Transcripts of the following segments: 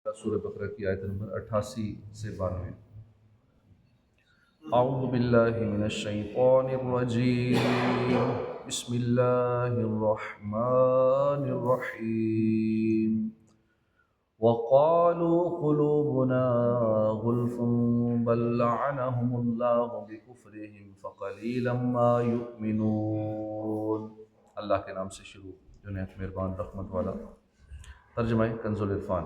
سورہ بقرہ کی آیت نمبر 88 سے 92۔ اعوذ باللہ من الشیطان الرجیم، بسم اللہ الرحمن الرحیم۔ وقالوا قلوبنا غلف بل لعنهم اللہ بکفرہم فقلیلا ما یؤمنون۔ اللہ کے نام سے شروع جو نہایت مہربان رحمت والا۔ ترجمہ کنز العرفان۔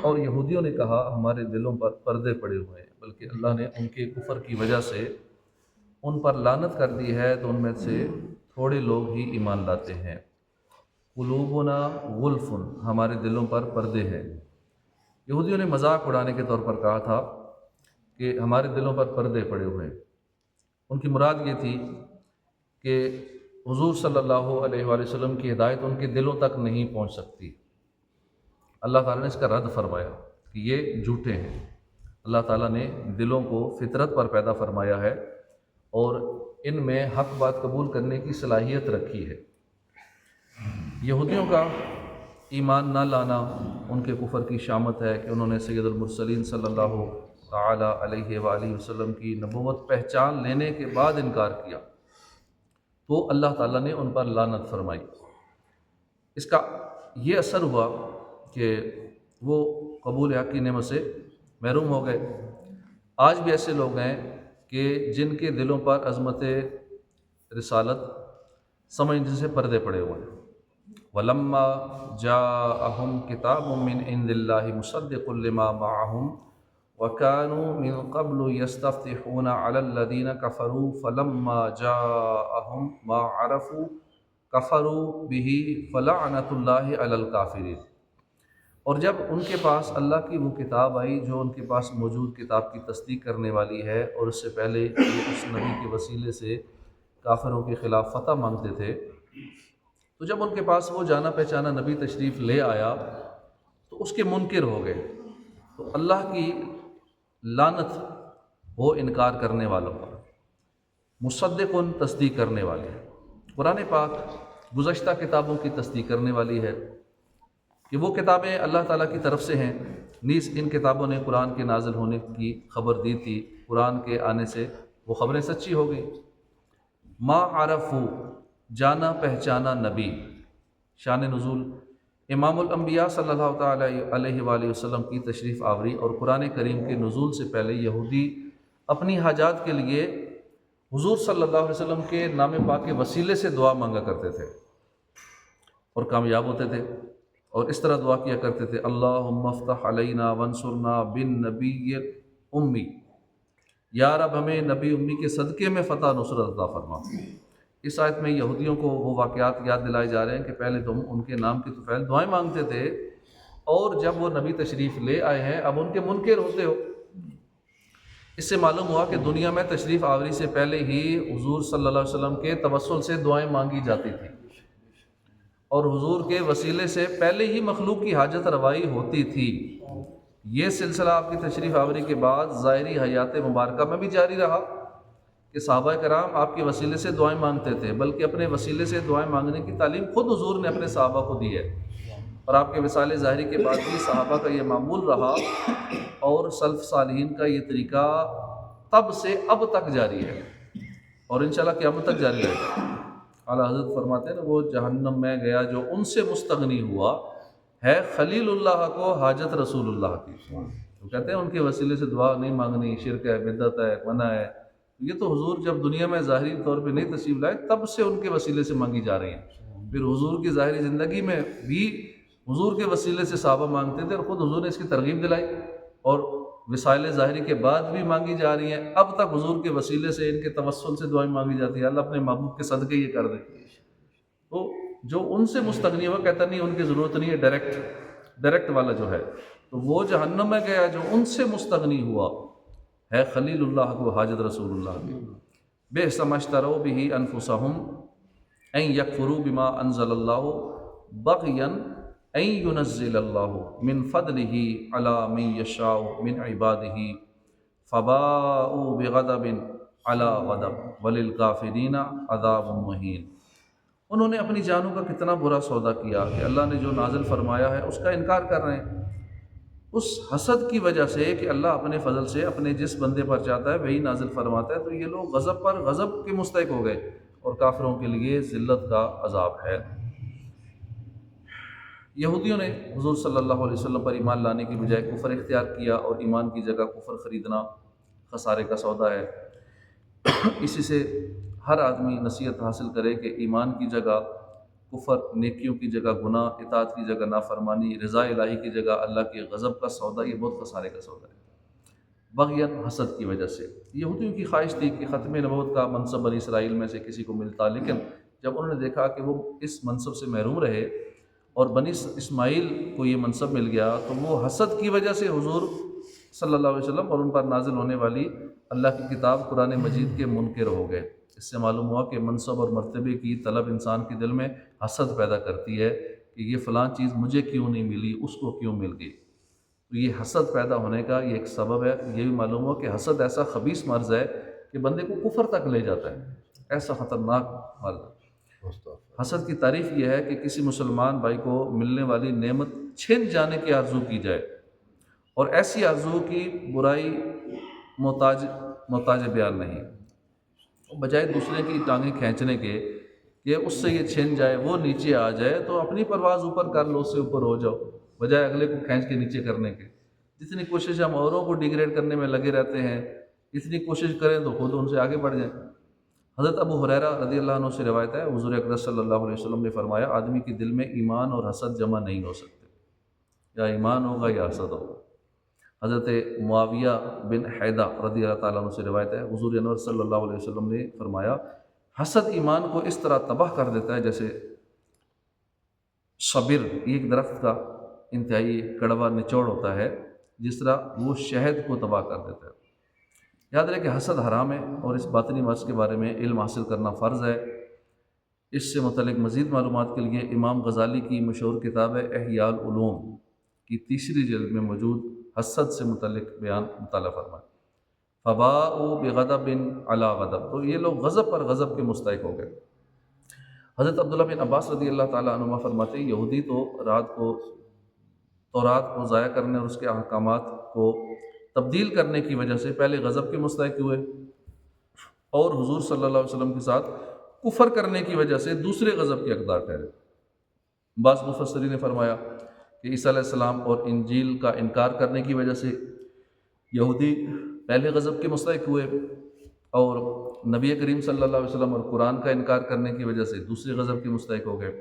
اور یہودیوں نے کہا ہمارے دلوں پر پردے پڑے ہوئے ہیں، بلکہ اللہ نے ان کے کفر کی وجہ سے ان پر لعنت کر دی ہے، تو ان میں سے تھوڑے لوگ ہی ایمان لاتے ہیں۔ قلوبنا غلف، ہمارے دلوں پر پردے ہیں۔ یہودیوں نے مذاق اڑانے کے طور پر کہا تھا کہ ہمارے دلوں پر پردے پڑے ہوئے ہیں۔ ان کی مراد یہ تھی کہ حضور صلی اللہ علیہ وآلہ وسلم کی ہدایت ان کے دلوں تک نہیں پہنچ سکتی۔ اللہ تعالیٰ نے اس کا رد فرمایا کہ یہ جھوٹے ہیں۔ اللہ تعالیٰ نے دلوں کو فطرت پر پیدا فرمایا ہے اور ان میں حق بات قبول کرنے کی صلاحیت رکھی ہے۔ یہودیوں کا ایمان نہ لانا ان کے کفر کی شامت ہے کہ انہوں نے سید المرسلین صلی اللہ تعالیٰ علیہ وآلہ وسلم کی نبوت پہچان لینے کے بعد انکار کیا، تو اللہ تعالیٰ نے ان پر لعنت فرمائی۔ اس کا یہ اثر ہوا کہ وہ قبول حق کی نعمت سے محروم ہو گئے۔ آج بھی ایسے لوگ ہیں کہ جن کے دلوں پر عظمت رسالت سمجھنے سے پردے پڑے ہوئے ہیں۔ وَلَمَّا جَاءَهُمْ كِتَابٌ مِّنْ عِندِ اللَّهِ مُصَدِّقٌ لِّمَا مَعَهُمْ وَكَانُوا مِن قَبْلُ يَسْتَفْتِحُونَ عَلَى الَّذِينَ كَفَرُوا فَلَمَّا جَاءَهُمْ مَا عَرَفُوا كَفَرُوا بِهِ فَلَعْنَةُ اللَّهِ عَلَى الْكَافِرِينَ۔ اور جب ان کے پاس اللہ کی وہ کتاب آئی جو ان کے پاس موجود کتاب کی تصدیق کرنے والی ہے، اور اس سے پہلے وہ اس نبی کے وسیلے سے کافروں کے خلاف فتح مانگتے تھے، تو جب ان کے پاس وہ جانا پہچانا نبی تشریف لے آیا تو اس کے منکر ہو گئے۔ تو اللہ کی لعنت ہو انکار کرنے والوں پر۔ مصدقن تصدیق کرنے والے، قرآن پاک گزشتہ کتابوں کی تصدیق کرنے والی ہے کہ وہ کتابیں اللہ تعالیٰ کی طرف سے ہیں، نیز ان کتابوں نے قرآن کے نازل ہونے کی خبر دی تھی، قرآن کے آنے سے وہ خبریں سچی ہو گئیں۔ ما عرفو، جانا پہچانا نبی، شان نزول امام الانبیاء صلی اللہ تعالیٰ علیہ وآلہ وسلم کی تشریف آوری اور قرآن کریم کے نزول سے پہلے یہودی اپنی حاجات کے لیے حضور صلی اللہ علیہ وسلم کے نام پاک کے وسیلے سے دعا مانگا کرتے تھے اور کامیاب ہوتے تھے، اور اس طرح دعا کیا کرتے تھے: اللہم افتح علینا وانصرنا بالنبی امی، یا رب ہمیں نبی امی کے صدقے میں فتح نصرت عطا فرما۔ اس آیت میں یہودیوں کو وہ واقعات یاد دلائے جا رہے ہیں کہ پہلے تم ان کے نام کی طفیل دعائیں مانگتے تھے، اور جب وہ نبی تشریف لے آئے ہیں اب ان کے منکر ہوتے ہو۔ اس سے معلوم ہوا کہ دنیا میں تشریف آوری سے پہلے ہی حضور صلی اللہ علیہ وسلم کے توسل سے دعائیں مانگی جاتی تھیں، اور حضور کے وسیلے سے پہلے ہی مخلوق کی حاجت روائی ہوتی تھی۔ یہ سلسلہ آپ کی تشریف آوری کے بعد ظاہری حیات مبارکہ میں بھی جاری رہا کہ صحابہ کرام آپ کے وسیلے سے دعائیں مانگتے تھے، بلکہ اپنے وسیلے سے دعائیں مانگنے کی تعلیم خود حضور نے اپنے صحابہ کو دی ہے، اور آپ کے وصال ظاہری کے بعد بھی صحابہ کا یہ معمول رہا، اور سلف صالحین کا یہ طریقہ تب سے اب تک جاری ہے، اور انشاءاللہ قیامت تک جاری رہے گا۔ اعلیٰ حضرت فرماتے ہیں نا، وہ جہنم میں گیا جو ان سے مستغنی ہوا ہے خلیل اللہ کو حاجت رسول اللہ کی۔ وہ کہتے ہیں ان کے وسیلے سے دعا نہیں مانگنی، شرک ہے، بدعت ہے، منع ہے۔ یہ تو حضور جب دنیا میں ظاہری طور پہ نہیں تشریف لائے تب سے ان کے وسیلے سے مانگی جا رہی ہیں۔ پھر حضور کی ظاہری زندگی میں بھی حضور کے وسیلے سے صحابہ مانگتے تھے، اور خود حضور نے اس کی ترغیب دلائی، اور وسائل ظاہری کے بعد بھی مانگی جا رہی ہیں، اب تک حضور کے وسیلے سے ان کے توسل سے دعائیں مانگی جاتی ہیں۔ اللہ اپنے محبوب کے صدقے یہ کر دے۔ تو جو ان سے مستغنی ہوا، کہتا نہیں ان کی ضرورت نہیں ہے، ڈائریکٹ والا جو ہے، تو وہ جہنم میں گیا جو ان سے مستغنی ہوا ہے خلیل اللہ کو حاجت رسول اللہ کی۔ بئس ما اشتروا بہ انفسہم ان یکفروا بما انزل اللہ بغیا ان ينزل اللہ من فضلہ علی من یشاء من عبادہ فباءوا بغضب علی غضب وللکافرین عذاب مہین۔ انہوں نے اپنی جانوں کا کتنا برا سودا کیا کہ اللہ نے جو نازل فرمایا ہے اس کا انکار کر رہے ہیں، اس حسد کی وجہ سے کہ اللہ اپنے فضل سے اپنے جس بندے پر چاہتا ہے وہی نازل فرماتا ہے، تو یہ لوگ غضب پر غضب کے مستحق ہو گئے، اور کافروں کے لیے ذلت کا عذاب ہے۔ یہودیوں نے حضور صلی اللہ علیہ وسلم پر ایمان لانے کی بجائے کفر اختیار کیا، اور ایمان کی جگہ کفر خریدنا خسارے کا سودا ہے۔ اسی سے ہر آدمی نصیحت حاصل کرے کہ ایمان کی جگہ کفر، نیکیوں کی جگہ گناہ، اطاعت کی جگہ نافرمانی، رضا الہی کی جگہ اللہ کے غضب کا سودا، یہ بہت خسارے کا سودا ہے۔ بغیاً حسد کی وجہ سے یہودیوں کی خواہش تھی کہ ختم نبوت کا منصب بنی اسرائیل میں سے کسی کو ملتا، لیکن جب انہوں نے دیکھا کہ وہ اس منصب سے محروم رہے اور بنی اسماعیل کو یہ منصب مل گیا، تو وہ حسد کی وجہ سے حضور صلی اللہ علیہ وسلم اور ان پر نازل ہونے والی اللہ کی کتاب قرآن مجید کے منکر ہو گئے۔ اس سے معلوم ہوا کہ منصب اور مرتبے کی طلب انسان کے دل میں حسد پیدا کرتی ہے کہ یہ فلاں چیز مجھے کیوں نہیں ملی، اس کو کیوں مل گئی۔ تو یہ حسد پیدا ہونے کا یہ ایک سبب ہے۔ یہ بھی معلوم ہوا کہ حسد ایسا خبیث مرض ہے کہ بندے کو کفر تک لے جاتا ہے، ایسا خطرناک مرض ہے۔ حسد کی تعریف یہ ہے کہ کسی مسلمان بھائی کو ملنے والی نعمت چھن جانے کی آرزو کی جائے، اور ایسی آرزو کی برائی محتاج بیان نہیں، بجائے دوسرے کی ٹانگیں کھینچنے کے کہ اس سے یہ چھن جائے، وہ نیچے آ جائے تو اپنی پرواز اوپر کر لو، اس سے اوپر ہو جاؤ، بجائے اگلے کو کھینچ کے نیچے کرنے کے۔ جتنی کوشش ہم اوروں کو ڈیگریڈ کرنے میں لگے رہتے ہیں، اتنی کوشش کریں تو خود ان سے آگے بڑھ جائیں۔ حضرت ابو ہریرہ رضی اللہ عنہ سے روایت ہے، حضور اقدس صلی اللہ علیہ وسلم نے فرمایا، آدمی کے دل میں ایمان اور حسد جمع نہیں ہو سکتے، یا ایمان ہوگا یا حسد ہوگا۔ حضرت معاویہ بن حیدہ رضی اللہ تعالیٰ عنہ سے روایت ہے، حضور انور صلی اللہ علیہ وسلم نے فرمایا، حسد ایمان کو اس طرح تباہ کر دیتا ہے جیسے صبر ایک درخت کا انتہائی کڑوا نچوڑ ہوتا ہے، جس طرح وہ شہد کو تباہ کر دیتا ہے۔ یاد رہے کہ حسد حرام ہے، اور اس باطنی مرض کے بارے میں علم حاصل کرنا فرض ہے۔ اس سے متعلق مزید معلومات کے لیے امام غزالی کی مشہور کتاب ہے احیاء العلوم کی تیسری جلد میں موجود حسد سے متعلق بیان مطالعہ فرمائیں۔ فباءوا بغضب علی غضب، تو یہ لوگ غضب پر غضب کے مستحق ہو گئے۔ حضرت عبداللہ بن عباس رضی اللہ تعالیٰ عنہما فرماتے ہیں، یہودی تو رات کو ضائع کرنے اور اس کے احکامات کو تبدیل کرنے کی وجہ سے پہلے غضب کے مستحق ہوئے، اور حضور صلی اللہ علیہ وسلم کے ساتھ کفر کرنے کی وجہ سے دوسرے غضب کے حقدار ٹھہرے۔ بعض مفسرین نے فرمایا کہ عیسیٰ علیہ السلام اور انجیل کا انکار کرنے کی وجہ سے یہودی پہلے غضب کے مستحق ہوئے، اور نبی کریم صلی اللہ علیہ وسلم اور قرآن کا انکار کرنے کی وجہ سے دوسرے غضب کے مستحق ہو گئے۔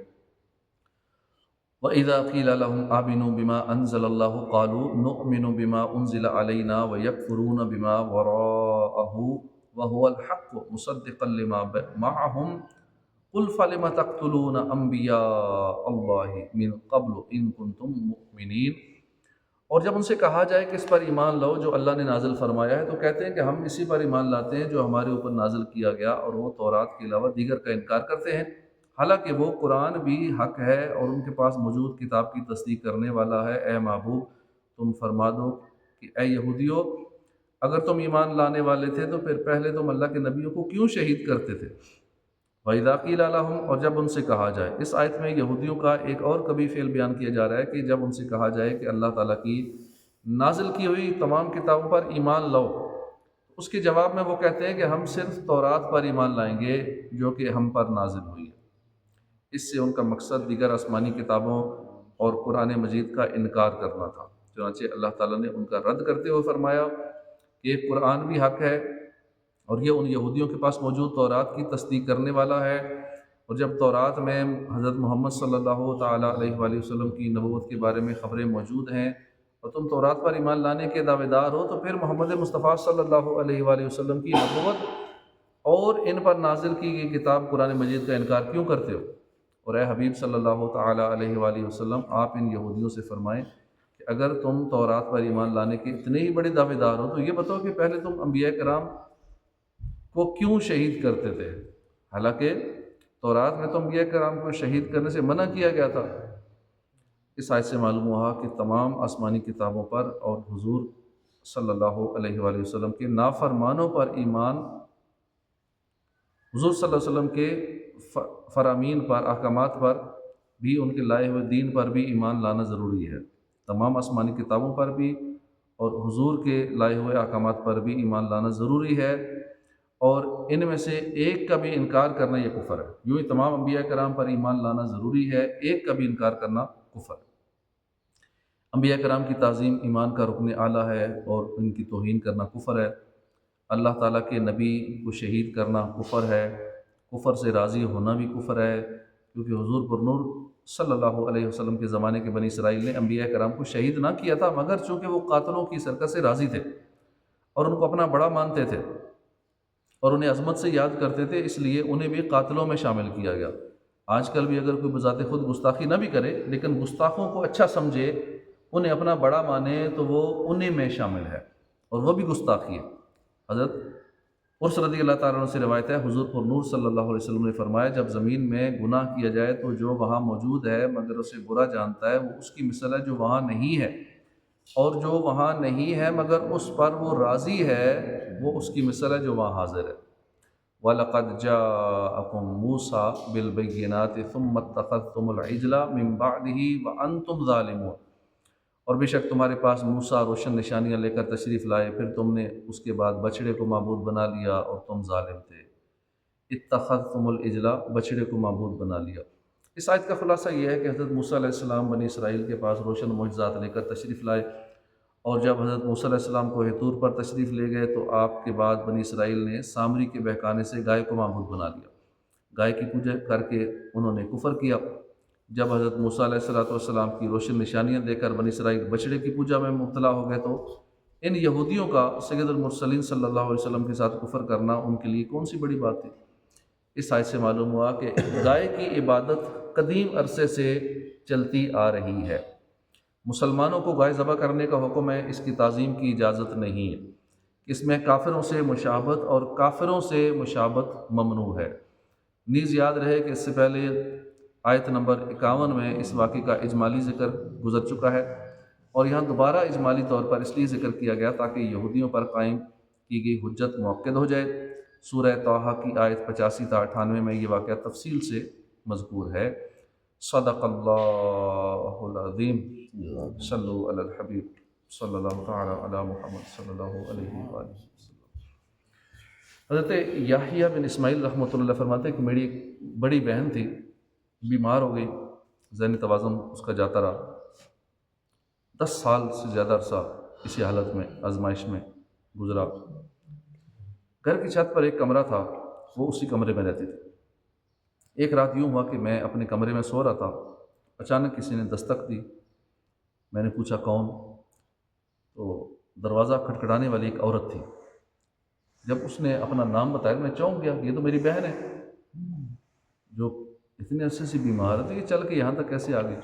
وَإِذَا قِيلَ لَهُمْ آمِنُوا بِمَا أَنزَلَ اللَّهُ قَالُوا نُؤْمِنُ بِمَا أُنزِلَ عَلَيْنَا وَيَكْفُرُونَ بِمَا وَرَاءَهُ وَهُوَ الْحَقُّ مُصَدِّقًا لِمَا مَعَهُمْ قُلْ فَلِمَ تَقْتُلُونَ أَنبِيَاءَ اللَّهِ مِن قَبْلُ إِن كُنتُم مُؤْمِنِينَ۔ اور جب ان سے کہا جائے کہ اس پر ایمان لاؤ جو اللہ نے نازل فرمایا ہے، تو کہتے ہیں کہ ہم اسی پر ایمان لاتے ہیں جو ہمارے اوپر نازل کیا گیا، اور وہ تورات کے علاوہ دیگر کا انکار کرتے ہیں، حالانکہ وہ قرآن بھی حق ہے اور ان کے پاس موجود کتاب کی تصدیق کرنے والا ہے۔ اے محبوب، تم فرما دو کہ اے یہودیو، اگر تم ایمان لانے والے تھے تو پھر پہلے تم اللہ کے نبیوں کو کیوں شہید کرتے تھے؟ وَإِذَا قِيلَ لَهُمْ، اور جب ان سے کہا جائے۔ اس آیت میں یہودیوں کا ایک اور کبھی فعل بیان کیا جا رہا ہے کہ جب ان سے کہا جائے کہ اللہ تعالیٰ کی نازل کی ہوئی تمام کتابوں پر ایمان لاؤ، اس کے جواب میں وہ کہتے ہیں کہ ہم صرف تورات پر ایمان لائیں گے جو کہ ہم پر نازل ہوئی ہے۔ اس سے ان کا مقصد دیگر آسمانی کتابوں اور قرآن مجید کا انکار کرنا تھا۔ چنانچہ اللہ تعالیٰ نے ان کا رد کرتے ہوئے فرمایا کہ قرآن بھی حق ہے، اور یہ ان یہودیوں کے پاس موجود تورات کی تصدیق کرنے والا ہے، اور جب تورات میں حضرت محمد صلی اللہ تعالیٰ علیہ وآلہ وسلم کی نبوت کے بارے میں خبریں موجود ہیں، اور تم تورات پر ایمان لانے کے دعوے دار ہو، تو پھر محمد مصطفیٰ صلی اللہ علیہ وآلہ وسلم کی نبوت اور ان پر نازل کی گئی کتاب قرآن مجید کا انکار کیوں کرتے ہو؟ اور اے حبیب صلی اللہ تعالیٰ علیہ وآلہ وسلم، آپ ان یہودیوں سے فرمائیں کہ اگر تم تورات پر ایمان لانے کے اتنے ہی بڑے دعوے دار ہو، تو یہ بتاؤ کہ پہلے تم انبیاء کرام کو کیوں شہید کرتے تھے؟ حالانکہ تورات میں تو انبیاء کرام کو شہید کرنے سے منع کیا گیا تھا۔ اس آیت سے معلوم ہوا کہ تمام آسمانی کتابوں پر اور حضور صلی اللہ علیہ وآلہ وسلم کے نافرمانوں پر ایمان، حضور صلی اللہ علیہ وسلم کے فرامین پر، احکامات پر بھی، ان کے لائے ہوئے دین پر بھی ایمان لانا ضروری ہے۔ تمام آسمانی کتابوں پر بھی اور حضور کے لائے ہوئے احکامات پر بھی ایمان لانا ضروری ہے، اور ان میں سے ایک کا بھی انکار کرنا یہ کفر ہے۔ یوں ہی تمام انبیاء کرام پر ایمان لانا ضروری ہے، ایک کا بھی انکار کرنا کفر ہے۔ انبیاء کرام کی تعظیم ایمان کا رکن اعلیٰ ہے، اور ان کی توہین کرنا کفر ہے۔ اللہ تعالیٰ کے نبی کو شہید کرنا کفر ہے، کفر سے راضی ہونا بھی کفر ہے، کیونکہ حضور پر نور صلی اللہ علیہ وسلم کے زمانے کے بنی اسرائیل نے انبیاء کرام کو شہید نہ کیا تھا، مگر چونکہ وہ قاتلوں کی سرکت سے راضی تھے اور ان کو اپنا بڑا مانتے تھے اور انہیں عظمت سے یاد کرتے تھے، اس لیے انہیں بھی قاتلوں میں شامل کیا گیا۔ آج کل بھی اگر کوئی بذات خود گستاخی نہ بھی کرے لیکن گستاخوں کو اچھا سمجھے، انہیں اپنا بڑا مانے، تو وہ انہیں میں شامل ہے، اور وہ بھی گستاخی ہے۔ حضرت عرس رضی اللہ تعالیٰ عنہ سے روایت ہے، حضور پر نور صلی اللہ علیہ وسلم نے فرمایا، جب زمین میں گناہ کیا جائے تو جو وہاں موجود ہے مگر اسے برا جانتا ہے، وہ اس کی مثل ہے جو وہاں نہیں ہے، اور جو وہاں نہیں ہے مگر اس پر وہ راضی ہے، وہ اس کی مثل ہے جو وہاں حاضر ہے۔ وَلَقَدْ جَاءَكُم مُوسَىٰ بِالْبَيِّنَاتِ ثُمَّ اتَّخَذْتُمُ الْعِجْلَ مِن بَعْدِهِ وَأَنْتُمْ ظَالِمُونَ، اور بے شک تمہارے پاس موسیٰ روشن نشانیاں لے کر تشریف لائے، پھر تم نے اس کے بعد بچڑے کو معبود بنا لیا اور تم ظالم تھے۔ اتخذتم العجل، بچڑے کو معبود بنا لیا۔ اس آیت کا خلاصہ یہ ہے کہ حضرت موسیٰ علیہ السلام بنی اسرائیل کے پاس روشن معجزات لے کر تشریف لائے، اور جب حضرت موسیٰ علیہ السلام کوہ طور پر تشریف لے گئے تو آپ کے بعد بنی اسرائیل نے سامری کے بہکانے سے گائے کو معبود بنا لیا، گائے کی پوجا کر کے انہوں نے کفر کیا۔ جب حضرت موسیٰ علیہ السلام کی روشن نشانیاں دے کر بنی اسرائیل بچڑے کی پوجا میں مبتلا ہو گئے، تو ان یہودیوں کا سید المرسلین صلی اللہ علیہ وسلم کے ساتھ کفر کرنا ان کے لیے کون سی بڑی بات تھی۔ اس آیت سے معلوم ہوا کہ گائے کی عبادت قدیم عرصے سے چلتی آ رہی ہے۔ مسلمانوں کو گائے ذبح کرنے کا حکم ہے، اس کی تعظیم کی اجازت نہیں ہے۔ اس میں کافروں سے مشابہت اور کافروں سے مشابہت ممنوع ہے۔ نیز یاد رہے کہ اس سے پہلے آیت نمبر 51 میں اس واقعے کا اجمالی ذکر گزر چکا ہے، اور یہاں دوبارہ اجمالی طور پر اس لیے ذکر کیا گیا تاکہ یہودیوں پر قائم کی گئی حجت مؤکد ہو جائے۔ سورہ طٰہٰ کی آیت 85 تا 98 میں یہ واقعہ تفصیل سے مذکور ہے۔ صدق اللہ العظیم۔ صلو علی الحبیب صلی اللہ تعالی علی محمد صلی اللہ علیہ وآلہ وسلم۔ حضرت یحییٰ بن اسماعیل رحمۃ اللہ فرماتے ہیں کہ میری ایک بڑی بہن تھی، بیمار ہو گئی، ذہنی توازن اس کا جاتا رہا، 10 سال سے زیادہ عرصہ اسی حالت میں آزمائش میں گزرا۔ گھر کی چھت پر ایک کمرہ تھا، وہ اسی کمرے میں رہتی تھی۔ ایک رات یوں ہوا کہ میں اپنے کمرے میں سو رہا تھا، اچانک کسی نے دستک دی۔ میں نے پوچھا کون؟ تو دروازہ کھٹکھٹانے والی ایک عورت تھی۔ جب اس نے اپنا نام بتایا میں چونک گیا، یہ تو میری بہن ہے جو اتنے عرصے سے بیمار ہے، تو یہ چل کے یہاں تک کیسے آ گئی؟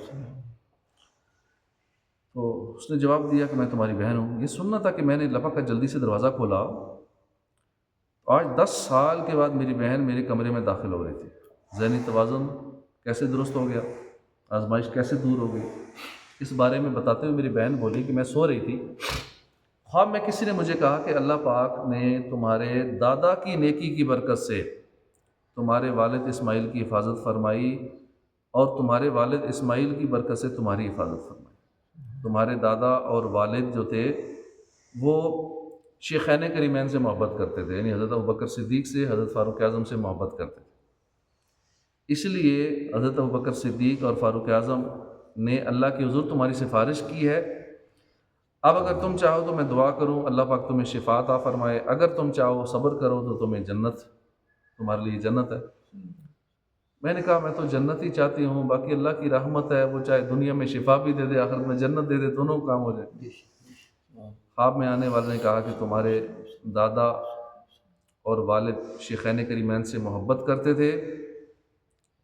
تو اس نے جواب دیا کہ میں تمہاری بہن ہوں۔ یہ سننا تھا کہ میں نے لپک کر جلدی سے دروازہ کھولا۔ آج 10 سال کے بعد میری بہن میرے کمرے میں داخل ہو رہی تھی۔ ذہنی توازن کیسے درست ہو گیا، آزمائش کیسے دور ہو گئی، اس بارے میں بتاتے ہوئے میری بہن بولی کہ میں سو رہی تھی، خواب میں کسی نے مجھے کہا کہ اللہ پاک نے تمہارے دادا کی نیکی کی برکت سے تمہارے والد اسماعیل کی حفاظت فرمائی، اور تمہارے والد اسماعیل کی برکت سے تمہاری حفاظت فرمائی۔ تمہارے دادا اور والد جو تھے وہ شیخین کریمین سے محبت کرتے تھے، یعنی حضرت ابوبکر صدیق سے، حضرت فاروق اعظم سے محبت کرتے تھے۔ اس لیے حضرت ابوبکر صدیق اور فاروق اعظم نے اللہ کے حضور تمہاری سفارش کی ہے، اب اگر تم چاہو تو میں دعا کروں اللہ پاک تمہیں شفا عطا فرمائے، اگر تم چاہو صبر کرو تو تمہیں جنت، تمہارے لیے جنت ہے۔ میں نے کہا میں تو جنت ہی چاہتی ہوں، باقی اللہ کی رحمت ہے، وہ چاہے دنیا میں شفا بھی دے دے آخرت میں جنت دے دے، دونوں کام ہو جائے۔ خواب میں آنے والے نے کہا کہ تمہارے دادا اور والد شیخین کریمین سے محبت کرتے تھے،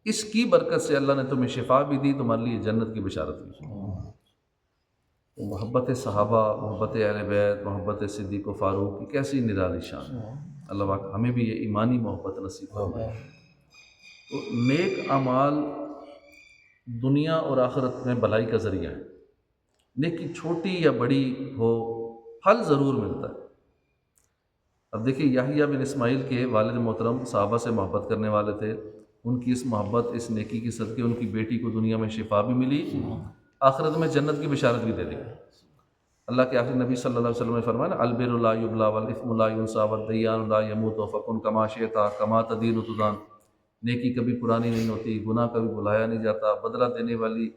اس کی برکت سے اللہ نے تمہیں شفا بھی دی، تمہارے لیے جنت کی بشارت بھی۔ محبت صحابہ، محبت اہل بیت، محبت صدیق و فاروق کی کیسی نرالی شان ہے۔ اللہ پاک ہمیں بھی یہ ایمانی محبت نصیب فرمائے۔ تو نیک اعمال دنیا اور آخرت میں بھلائی کا ذریعہ ہے، نیکی چھوٹی یا بڑی ہو پھل ضرور ملتا ہے۔ اب دیکھیے یحییٰ بن اسماعیل کے والد محترم صحابہ سے محبت کرنے والے تھے، ان کی اس محبت، اس نیکی کی صدقے ان کی بیٹی کو دنیا میں شفا بھی ملی آخرت میں جنت کی بشارت بھی دے دی۔ اللہ کے آخری نبی صلی اللہ علیہ وسلم نے فرمایا نا، البر لا یبلا والاثم لا ینسا والدیان لا یموت فکن کما شئت کما تدین تدان۔ نیکی کبھی پرانی نہیں ہوتی، گناہ کبھی بلایا نہیں جاتا، بدلہ دینے والی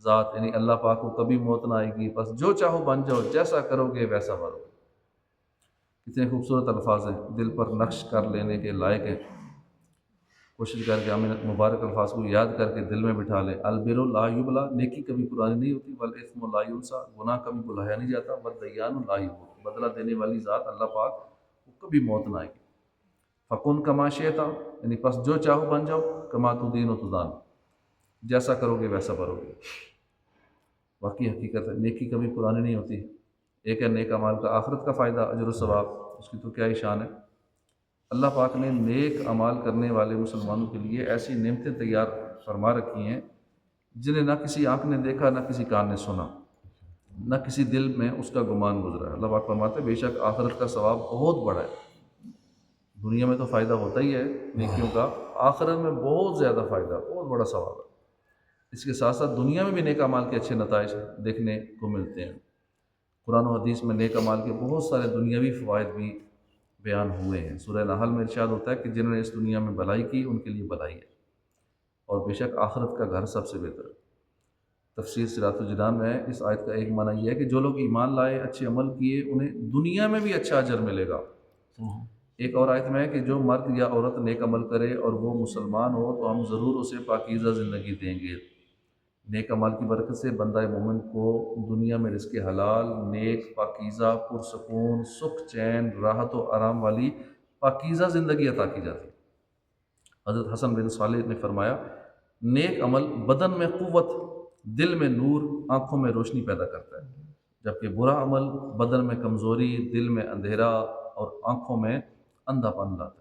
ذات یعنی اللہ پاک کو کبھی موت نہ آئے گی، بس جو چاہو بن جاؤ، جیسا کرو گے ویسا بھرو گے۔ کتنے خوبصورت الفاظ ہیں، دل پر نقش کر لینے کے لائق ہیں۔ کوشش کر کے ہم ان مبارک الفاظ کو یاد کر کے دل میں بٹھا لیں۔ البر لا یبلا، نیکی کبھی پرانی نہیں ہوتی، والاثم لا ینسا، گناہ کبھی بلایا نہیں جاتا، والدیان لا یموت، بدلہ دینے والی ذات اللہ پاک کو کبھی موت نہ آئے گی۔ فکن کما شئت، یعنی پس جو چاہو بن جاؤ، کما تدین تدان، جیسا کرو گے ویسا بھرو گے۔ واقعی حقیقت ہے، نیکی کبھی پرانی نہیں ہوتی۔ ایک ہے نیک اعمال کا آخرت کا فائدہ، اجر و ثواب، اس کی تو کیا ہی شان ہے۔ اللہ پاک نے نیک اعمال کرنے والے مسلمانوں کے لیے ایسی نعمتیں تیار فرما رکھی ہیں جنہیں نہ کسی آنکھ نے دیکھا، نہ کسی کان نے سنا، نہ کسی دل میں اس کا گمان گزرا ہے۔ اللہ پاک فرماتے ہیں بے شک آخرت کا ثواب بہت بڑا ہے۔ دنیا میں تو فائدہ ہوتا ہی ہے نیکیوں کا، آخرت میں بہت زیادہ فائدہ، بہت بڑا ثواب ہے۔ اس کے ساتھ ساتھ دنیا میں بھی نیک اعمال کے اچھے نتائج دیکھنے کو ملتے ہیں۔ قرآن و حدیث میں نیک اعمال کے بہت سارے دنیاوی فوائد بھی بیان ہوئے ہیں۔ سورہ نحل میں ارشاد ہوتا ہے کہ جنہوں نے اس دنیا میں بھلائی کی ان کے لیے بھلائی ہے، اور بے شک آخرت کا گھر سب سے بہتر ہے۔ تفسیر صراط الجنان میں اس آیت کا ایک معنی یہ ہے کہ جو لوگ ایمان لائے، اچھے عمل کیے، انہیں دنیا میں بھی اچھا اجر ملے گا۔ ایک اور آیت میں ہے کہ جو مرد یا عورت نیک عمل کرے اور وہ مسلمان ہو تو ہم ضرور اسے پاکیزہ زندگی دیں گے۔ نیک عمل کی برکت سے بندہ مومن کو دنیا میں رزق حلال، نیک، پاکیزہ، پرسکون، سکھ، چین، راحت و آرام والی پاکیزہ زندگی عطا کی جاتی ہے۔ حضرت حسن بن صالح نے فرمایا، نیک عمل بدن میں قوت، دل میں نور، آنکھوں میں روشنی پیدا کرتا ہے، جبکہ برا عمل بدن میں کمزوری، دل میں اندھیرا اور آنکھوں میں اندھا پن لاتا ہے۔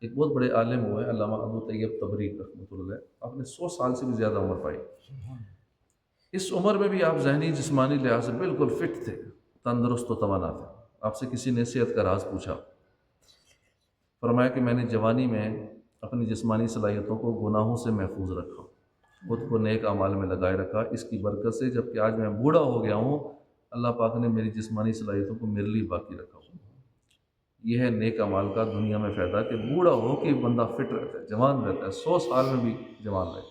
ایک بہت بڑے عالم ہوئے علامہ ابو طیب طبری رحمۃ اللہ علیہ، آپ نے 100 سال سے بھی زیادہ عمر پائی۔ اس عمر میں بھی آپ ذہنی جسمانی لحاظ سے بالکل فٹ تھے، تندرست و توانا تھے۔ آپ سے کسی نے صحت کا راز پوچھا، فرمایا کہ میں نے جوانی میں اپنی جسمانی صلاحیتوں کو گناہوں سے محفوظ رکھا، خود کو نیک اعمال میں لگائے رکھا، اس کی برکت سے جب کہ آج میں بوڑھا ہو گیا ہوں، اللہ پاک نے میری جسمانی صلاحیتوں کو میرے لیے باقی رکھا۔ یہ ہے نیک اعمال کا دنیا میں فائدہ کہ بوڑھا ہو کے بندہ فٹ رہتا ہے، جوان رہتا ہے، 100 سال میں بھی جوان رہے۔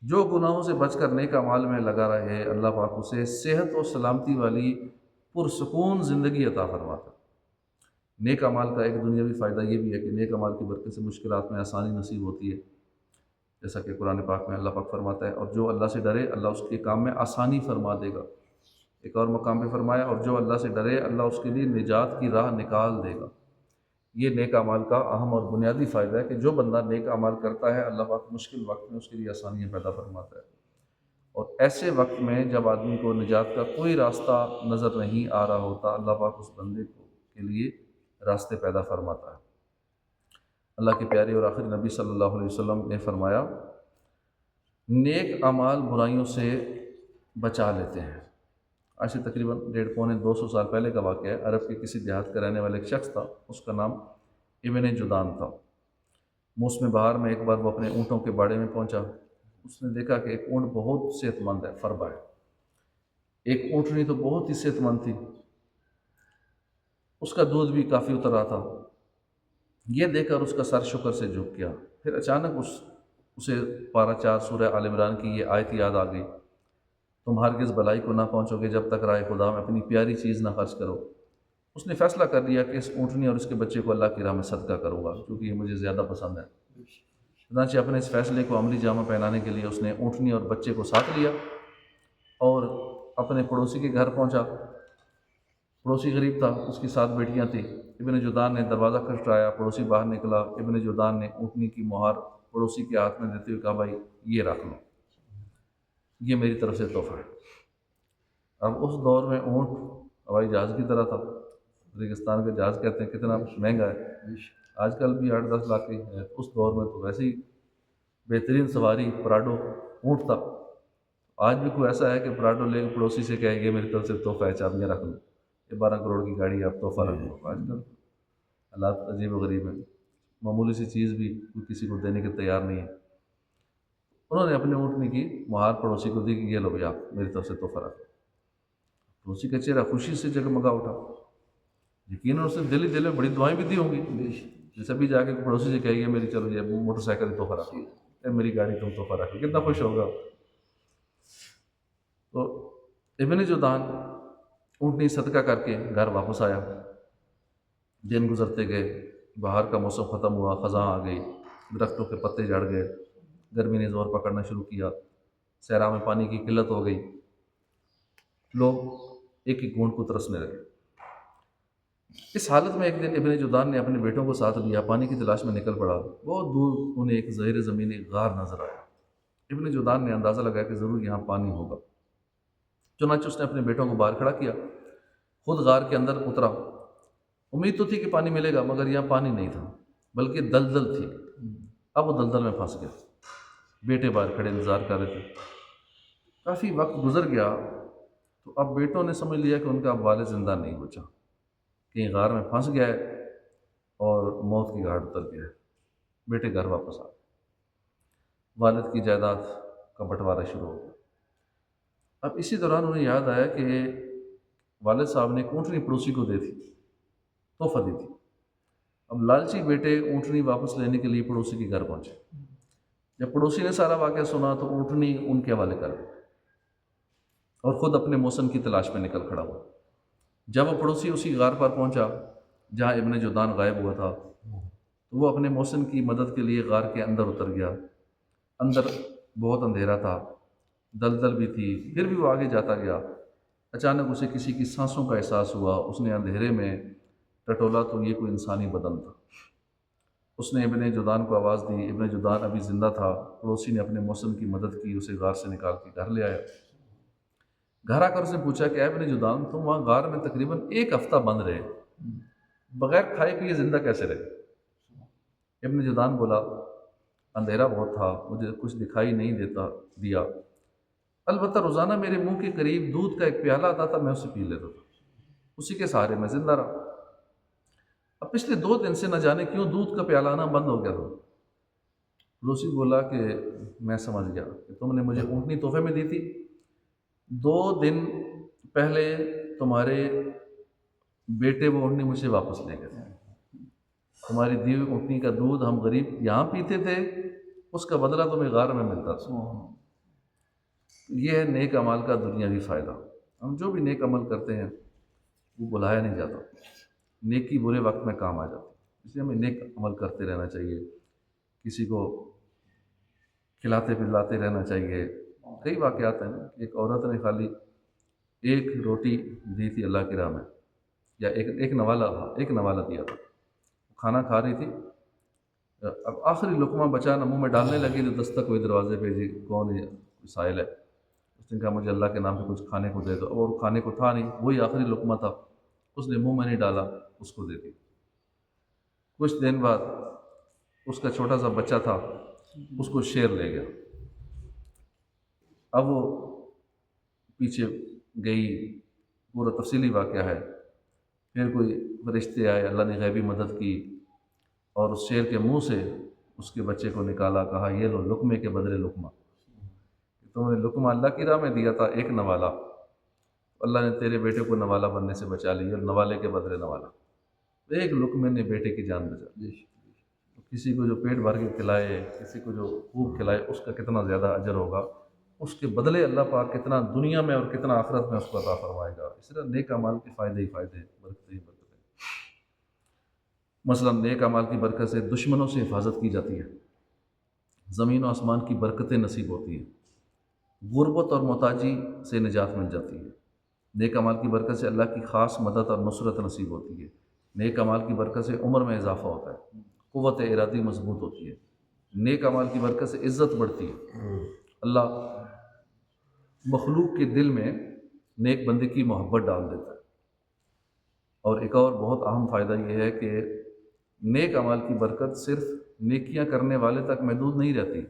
جو گناہوں سے بچ کر نیک اعمال میں لگا رہے، اللہ پاک اسے صحت و سلامتی والی پرسکون زندگی عطا فرماتا ہے۔ نیک اعمال کا ایک دنیاوی فائدہ یہ بھی ہے کہ نیک اعمال کی برکت سے مشکلات میں آسانی نصیب ہوتی ہے، جیسا کہ قرآن پاک میں اللہ پاک فرماتا ہے، اور جو اللہ سے ڈرے اللہ اس کے کام میں آسانی فرما دے گا۔ ایک اور مقام پہ فرمایا، اور جو اللہ سے ڈرے اللہ اس کے لیے نجات کی راہ نکال دے گا۔ یہ نیک اعمال کا اہم اور بنیادی فائدہ ہے کہ جو بندہ نیک اعمال کرتا ہے، اللہ پاک مشکل وقت میں اس کے لیے آسانیاں پیدا فرماتا ہے، اور ایسے وقت میں جب آدمی کو نجات کا کوئی راستہ نظر نہیں آ رہا ہوتا، اللہ پاک اس بندے کے لیے راستے پیدا فرماتا ہے۔ اللہ کے پیارے اور آخری نبی صلی اللہ علیہ وسلم نے فرمایا، نیک اعمال برائیوں سے بچا لیتے ہیں۔ آج سے تقریباً 150-200 سال پہلے کا واقعہ ہے۔ عرب کے کسی دیہات کا رہنے والا ایک شخص تھا، اس کا نام ابن جدان تھا۔ موسم بہار میں ایک بار وہ اپنے اونٹوں کے باڑے میں پہنچا، اس نے دیکھا کہ ایک اونٹ بہت صحت مند ہے، فربا ہے، ایک اونٹنی تو بہت ہی صحت مند تھی، اس کا دودھ بھی کافی اتر رہا تھا۔ یہ دیکھ کر اس کا سر شکر سے جھک گیا۔ پھر اچانک اسے پارہ 4 سورہ آل عمران کی یہ آیت یاد آ گئی، تم ہرگز بلائی کو نہ پہنچو گے جب تک راہ خدا میں اپنی پیاری چیز نہ خرچ کرو۔ اس نے فیصلہ کر لیا کہ اس اونٹنی اور اس کے بچے کو اللہ کی راہ میں صدقہ کروں گا، کیونکہ یہ مجھے زیادہ پسند ہے۔ چنانچہ اپنے اس فیصلے کو عملی جامہ پہنانے کے لیے اس نے اونٹنی اور بچے کو ساتھ لیا اور اپنے پڑوسی کے گھر پہنچا۔ پڑوسی غریب تھا، اس کی 7 بیٹیاں تھیں۔ ابن جدان نے دروازہ کھٹکھٹایا، پڑوسی باہر نکلا۔ ابن جدان نے اونٹنی کی مہار پڑوسی کے ہاتھ میں دیتے ہوئے کہا، بھائی یہ رکھ لو، یہ میری طرف سے تحفہ ہے۔ اب اس دور میں اونٹ ہوائی جہاز کی طرح تھا، ریگستان کا جہاز کہتے ہیں، کتنا مہنگا ہے، آج کل بھی 8-10 لاکھ کی ہے، اس دور میں تو ویسے ہی بہترین سواری پراڈو اونٹ تھا۔ آج بھی کوئی ایسا ہے کہ پراڈو لے کے پڑوسی سے کہے، یہ میری طرف سے تحفہ ہے، چابیاں رکھ لو، یہ 12 کروڑ کی گاڑی ہے، آپ تحفہ رکھ لو۔ آج کل حالات عجیب و غریب ہیں، معمولی سی چیز بھی کوئی کسی کو دینے کے تیار نہیں ہے۔ انہوں نے اپنے اونٹنی کی مہار پڑوسی کو دی کہ یہ لو بھائی آپ میری طرف سے تحفہ رکھو۔ پڑوسی کا چہرہ خوشی سے جگمگا اٹھا، یقیناً اس نے دل ہی دل میں بڑی دعائیں بھی دی ہوں گی، جیسے بھی جا کے پڑوسی سے کہے گی میری چلو یہ موٹر سائیکل تحفہ رکھو، میری گاڑی تم تحفہ رکھو، کتنا خوش ہوگا۔ تو ابن جدعان اونٹنی صدقہ کر کے گھر واپس آیا، دن گزرتے گئے، باہر کا موسم ختم ہوا، خزاں آ گئی، درختوں کے پتے جھڑ گئے، گرمی نے زور پکڑنا شروع کیا، صحرا میں پانی کی قلت ہو گئی، لوگ ایک ایک گھونٹ کو ترسنے لگے۔ اس حالت میں ایک دن ابن جدعان نے اپنے بیٹوں کو ساتھ لیا، پانی کی تلاش میں نکل پڑا۔ بہت دور انہیں ایک زیر زمینی غار نظر آیا۔ ابن جدعان نے اندازہ لگایا کہ ضرور یہاں پانی ہوگا، چنانچہ اس نے اپنے بیٹوں کو باہر کھڑا کیا، خود غار کے اندر اترا۔ امید تو تھی کہ پانی ملے گا، مگر یہاں پانی نہیں تھا بلکہ دلدل تھی۔ اب وہ دلدل میں پھنس گیا، بیٹے باہر کھڑے انتظار کر رہے تھے۔ کافی وقت گزر گیا تو اب بیٹوں نے سمجھ لیا کہ ان کا اب والد زندہ نہیں بچا، کہیں غار میں پھنس گیا ہے اور موت کی گھاٹ اتر گیا ہے۔ بیٹے گھر واپس آ گئے، والد کی جائیداد کا بٹوارا شروع ہو گیا۔ اب اسی دوران انہیں یاد آیا کہ والد صاحب نے ایک اونٹنی پڑوسی کو دی تھی، تحفہ دی تھی۔ اب لالچی بیٹے اونٹنی واپس لینے کے لیے پڑوسی کے گھر پہنچے۔ جب پڑوسی نے سارا واقعہ سنا تو اونٹنی ان کے حوالے کر دی اور خود اپنے موسم کی تلاش میں نکل کھڑا ہوا۔ جب وہ پڑوسی اسی غار پر پہنچا جہاں ابن جدعان غائب ہوا تھا تو وہ اپنے محسن کی مدد کے لیے غار کے اندر اتر گیا۔ اندر بہت اندھیرا تھا، دلدل بھی تھی، پھر بھی وہ آگے جاتا گیا۔ اچانک اسے کسی کی سانسوں کا احساس ہوا۔ اس نے اندھیرے میں ٹٹولا تو یہ کوئی انسانی بدن تھا۔ اس نے ابن جدعان کو آواز دی۔ ابن جدعان ابھی زندہ تھا۔ پڑوسی نے اپنے محسن کی مدد کی، اسے غار سے نکال کے گھر لے آیا۔ گھر آ کر اس نے پوچھا کہ اے ابن جدعان، تم وہاں غار میں تقریباً 1 ہفتہ بند رہے، بغیر کھائے پیے زندہ کیسے رہے؟ ابن جدعان بولا، اندھیرا بہت تھا، مجھے کچھ دکھائی نہیں دیا، البتہ روزانہ میرے منہ کے قریب دودھ کا ایک پیالہ آتا تھا، میں اسے پی لیتا تھا، اسی کے سہارے میں زندہ رہا۔ اب پچھلے 2 دن سے نہ جانے کیوں دودھ کا پیالہ آنا بند ہو گیا تھا۔ پڑوسی بولا کہ میں سمجھ گیا کہ تم نے مجھے اونٹنی تحفے میں دی تھی، 2 دن پہلے تمہارے بیٹے وہ اونٹنی مجھ سے واپس لے گئے تھے۔ تمہاری دی ہوئی اونٹنی کا دودھ ہم غریب یہاں پیتے تھے، اس کا بدلہ تمہیں غار میں ملتا تھا۔ یہ ہے نیک اعمال کا دنیاوی فائدہ۔ ہم جو بھی نیک عمل کرتے ہیں وہ بلایا نہیں جاتا، نیکی برے وقت میں کام آ جاتی، اس لیے ہمیں نیک عمل کرتے رہنا چاہیے، کسی کو کھلاتے پلاتے رہنا چاہیے۔ کئی واقعات ہیں، ایک عورت نے خالی ایک روٹی دی تھی اللہ کی راہ میں، یا ایک نوالہ دیا تھا، کھانا کھا رہی تھی، اب آخری لقمہ بچا نہ منہ میں ڈالنے لگی تو دستک ہوئی دروازے پہ، جی کون ہے؟ سائل ہے۔ اس نے کہا مجھے اللہ کے نام پہ کچھ کھانے کو دے دو، اور کھانے کو تھا نہیں، وہی آخری لقمہ تھا، اس نے منہ میں نہیں ڈالا، اس کو دے دی۔ کچھ دن بعد اس کا چھوٹا سا بچہ تھا، اس کو شیر لے گیا۔ اب وہ پیچھے گئی، پورا تفصیلی واقعہ ہے، پھر کوئی فرشتے آئے، اللہ نے غیبی مدد کی اور اس شیر کے منہ سے اس کے بچے کو نکالا، کہا یہ لو لقمے کے بدلے لقمہ، تم نے لقمہ اللہ کی راہ میں دیا تھا، ایک نوالہ، اللہ نے تیرے بیٹے کو نوالہ بننے سے بچا لیا، اور نوالے کے بدلے نوالہ، ایک لقمے نے بیٹے کی جان بچا لی۔ کسی کو جو پیٹ بھر کے کھلائے، کسی کو جو خوب کھلائے، اس کا کتنا زیادہ اجر ہوگا، اس کے بدلے اللہ پاک کتنا دنیا میں اور کتنا آخرت میں اس کو عطا فرمائے گا۔ اس طرح نیک اعمال کے فائدے ہی فائدے ہیں، برکتیں ہی برکتیں۔ مثلا نیک اعمال کی برکت سے دشمنوں سے حفاظت کی جاتی ہے، زمین و آسمان کی برکتیں نصیب ہوتی ہیں، غربت اور محتاجی سے نجات مل جاتی ہے۔ نیک اعمال کی برکت سے اللہ کی خاص مدد اور نصرت نصیب ہوتی ہے۔ نیک اعمال کی برکت سے عمر میں اضافہ ہوتا ہے، قوت ارادی مضبوط ہوتی ہے۔ نیک اعمال کی برکت سے عزت بڑھتی ہے، اللہ مخلوق کے دل میں نیک بندے کی محبت ڈال دیتا ہے۔ اور ایک اور بہت اہم فائدہ یہ ہے کہ نیک اعمال کی برکت صرف نیکیاں کرنے والے تک محدود نہیں رہتی،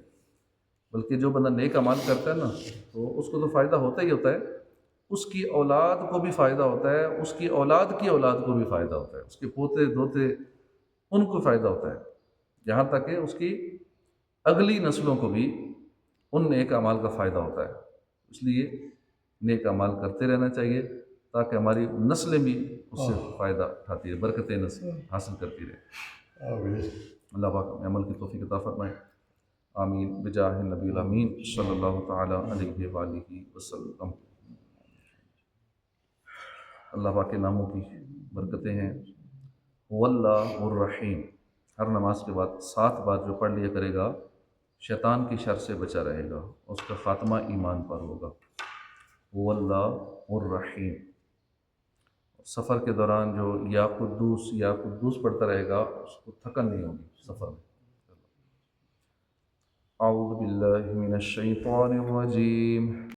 بلکہ جو بندہ نیک اعمال کرتا ہے نا، تو اس کو تو فائدہ ہوتا ہی ہوتا ہے، اس کی اولاد کو بھی فائدہ ہوتا ہے، اس کی اولاد کی اولاد کو بھی فائدہ ہوتا ہے، اس کے پوتے دوتے ان کو فائدہ ہوتا ہے، یہاں تک کہ اس کی اگلی نسلوں کو بھی ان نیک اعمال کا فائدہ ہوتا ہے۔ اس لیے نیک اعمال کرتے رہنا چاہیے تاکہ ہماری نسلیں بھی اس سے فائدہ اٹھاتی رہے، برکتیں نسل حاصل کرتی رہے۔ اللہ پاک ہمیں عمل کی توفیق عطا فرمائے، آمین بجاہ النبی الامین صلی اللہ تعالی علیہ وآلہ وسلم۔ اللہ پاک کے ناموں کی برکتیں ہیں۔ واللہ الرحیم، ہر نماز کے بعد 7 بار جو پڑھ لیا کرے گا شیطان کی شر سے بچا رہے گا، اس کا خاتمہ ایمان پر ہوگا۔ واللہ الرحیم، سفر کے دوران جو یا قدوس پڑھتا رہے گا اس کو تھکن نہیں ہوگی سفر میں۔ اعوذ باللہ من الشیطان الرجیم،